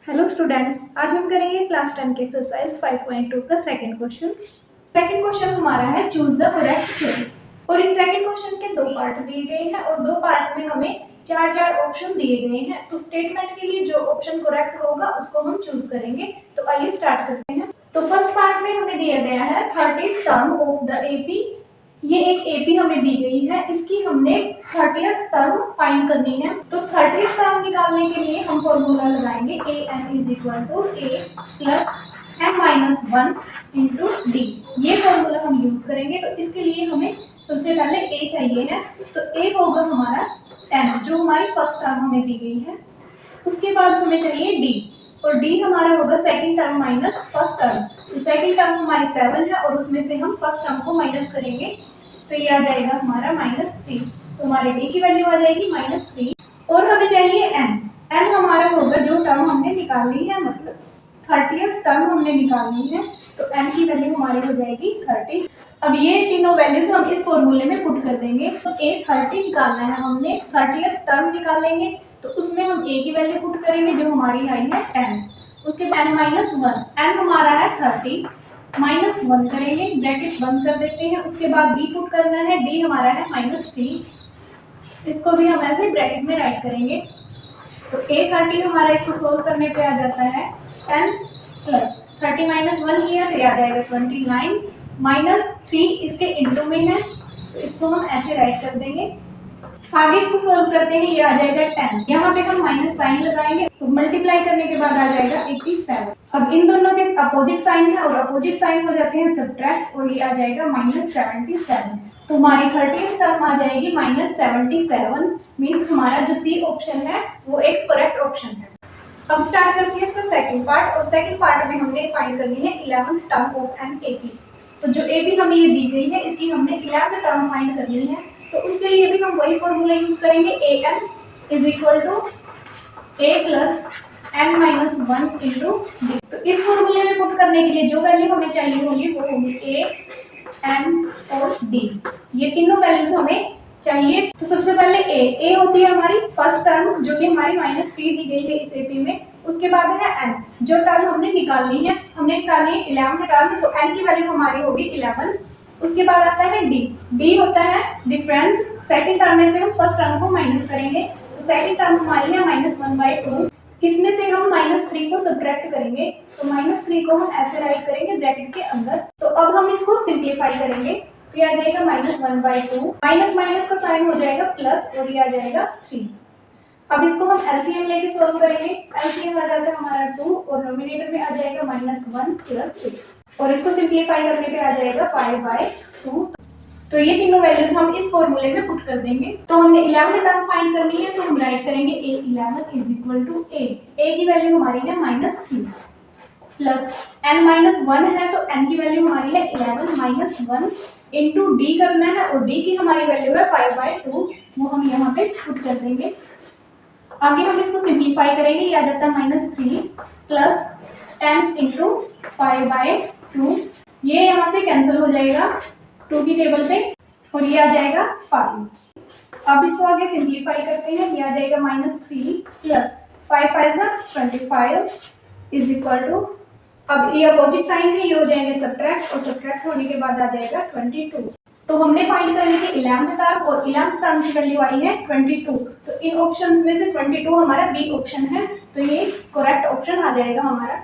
Hello students, आज हम करेंगे क्लास 10 के एक्सरसाइज 5.2 का सेकंड क्वेश्चन। सेकंड क्वेश्चन हमारा है चूज द करेक्ट चॉइस। और इस सेकंड क्वेश्चन के दो पार्ट दिए गए हैं और दो पार्ट में हमें चार चार ऑप्शन दिए गए हैं। तो स्टेटमेंट के लिए जो ऑप्शन करेक्ट होगा उसको हम चूज करेंगे। तो आइए स्टार्ट करते हैं। तो फर्स्ट पार्ट में हमें दिया गया है 30th term of the AP. ये एक एपी हमें दी गई है, इसकी हमने 30th टर्म फाइंड करनी है। तो 30th टर्म निकालने के लिए हम फॉर्मूला लगाएंगे an is equal to a plus n minus 1 into d. ये फॉर्मूला हम यूज करेंगे। तो इसके लिए हमें सबसे पहले a चाहिए है। तो a होगा हमारा 10 जो हमारी फर्स्ट टर्म हमें दी गई है। उसके बाद हमें चाहिए d और d हमारा होगा second term minus first term. तो सेकंड टर्म हमारी 7 है और उसमें से हम फर्स्ट टर्म को माइनस करेंगे तो ये आ जाएगा हमारा -3। तो हमारे d की वैल्यू आ जाएगी -3। और हमें चाहिए n हमारा होगा जो टर्म हमने निकाली है, मतलब 30th टर्म हमने निकालनी है। तो n की वैल्यू हमारी हो जाएगी 30। अब ये तीनों वैल्यूज हम इस फॉर्मूले में पुट कर देंगे। तो a30 निकालना है, हमने 30th टर्म निकालेंगे तो उसमें हम a की वैल्यू पुट करेंगे जो हमारी आई है 10। उसके बाद n-1, n हमारा है 30 -1 करेंगे, ब्रैकेट बंद कर देते हैं। उसके बाद d पुट करना है, d हमारा है -3। इसको भी हम ऐसे ब्रैकेट में राइट करेंगे। तो a30 हमारा इसको सोल्व करने पे आ जाता है 10 प्लस 30 -1 किया तो आ जाएगा 29 -3 इसके इंटू में है तो इसको हम ऐसे राइट कर देंगे। आगे इसको सोल्व करते हैं, ये आ जाएगा 10। यहाँ पे हम माइनस साइन लगाएंगे तो मल्टीप्लाई करने के बाद आ जाएगा 87। अब इन दोनों के अपोजिट साइन है और अपोजिट साइन हो जाते हैं सब्ट्रैक्ट और ये आ जाएगा -77। तो हमारी 30th टर्म आ जाएगी -77। मीन्स हमारा जो सी ऑप्शन है वो एक करेक्ट ऑप्शन है। अब स्टार्ट करते हैं इसका सेकंड पार्ट। और सेकंड पार्ट में हमने फाइंड करनी है 11th term of an AP. तो जो एपी हमें ये दी गई है इसकी हमने 11th टर्म फाइंड करनी है। तो उसके लिए भी हम वही फॉर्मूला यूज करेंगे, an is equal to a plus n minus 1 into d. तो इस फॉर्मूले में पुट करने के लिए जो वैल्यू हमें चाहिए होगी वो होगी a, n और d। ये तीनों वैल्यूज हमें चाहिए। तो सबसे पहले a होती है हमारी फर्स्ट टर्म जो कि हमारी -3 दी गई है इस एपी में। उसके बाद है n जो टर्म हमने निकालनी है, हमने निकाली है 11th टर्म, तो n की वैल्यू हमारी होगी 11। उसके बाद आता है d होता है डिफरेंस। सेकंड टर्म में से हम फर्स्ट टर्म को माइनस करेंगे तो सेकंड टर्म हमारी है -1/2। इसमें से हम -3 को सब्ट्रैक्ट करेंगे तो -3 को हम ऐसे राइट करेंगे ब्रैकेट के अंदर। तो अब हम इसको सिंप्लीफाई करेंगे तो ये आ जाएगा -1/2, माइनस माइनस का साइन हो जाएगा प्लस और ये आ जाएगा 3। अब इसको हम एलसीएम लेके सॉल्व करेंगे। एलसीएम आ जाता है हमारा 2 और नोमिनेटर में आ जाएगा -1 प्लस 6 और इसको सिंप्लीफाई करने पे आ जाएगा 5/2। तो ये तीनों वैल्यूज हम इस फॉर्मूले में पुट कर देंगे। तो हमने 11th टर्म फाइंड करनी है तो हम राइट करेंगे a11 is equal to a की वैल्यू हमारी है -3 प्लस n-1 है तो n की वैल्यू हमारी है 11 -1 इंटू डी करना है और डी की हमारी वैल्यू है 5/2, वो हम यहाँ पे पुट कर देंगे। आगे हम इसको सिंप्लीफाई करेंगे, ये आ जाता है -3 प्लस 10 इंटू 5/2। ये यहाँ से कैंसिल हो जाएगा 2 की टेबल पे और ये आ जाएगा 5। अब इसको आगे सिंप्लीफाई करते हैं, ये आ जाएगा -3 प्लस 5 5 25 इज इक्वल टू, अब ये अपोजिट साइन है ये हो जाएंगे सब्ट्रैक्ट और सब्ट्रैक्ट होने के बाद आ जाएगा 22। तो हमने फाइंड करनी थी 11th टर्म और 11th टर्म की वैल्यू आई है 22। तो इन ऑप्शंस में से 22 हमारा बी ऑप्शन है, तो ये करेक्ट ऑप्शन आ जाएगा हमारा।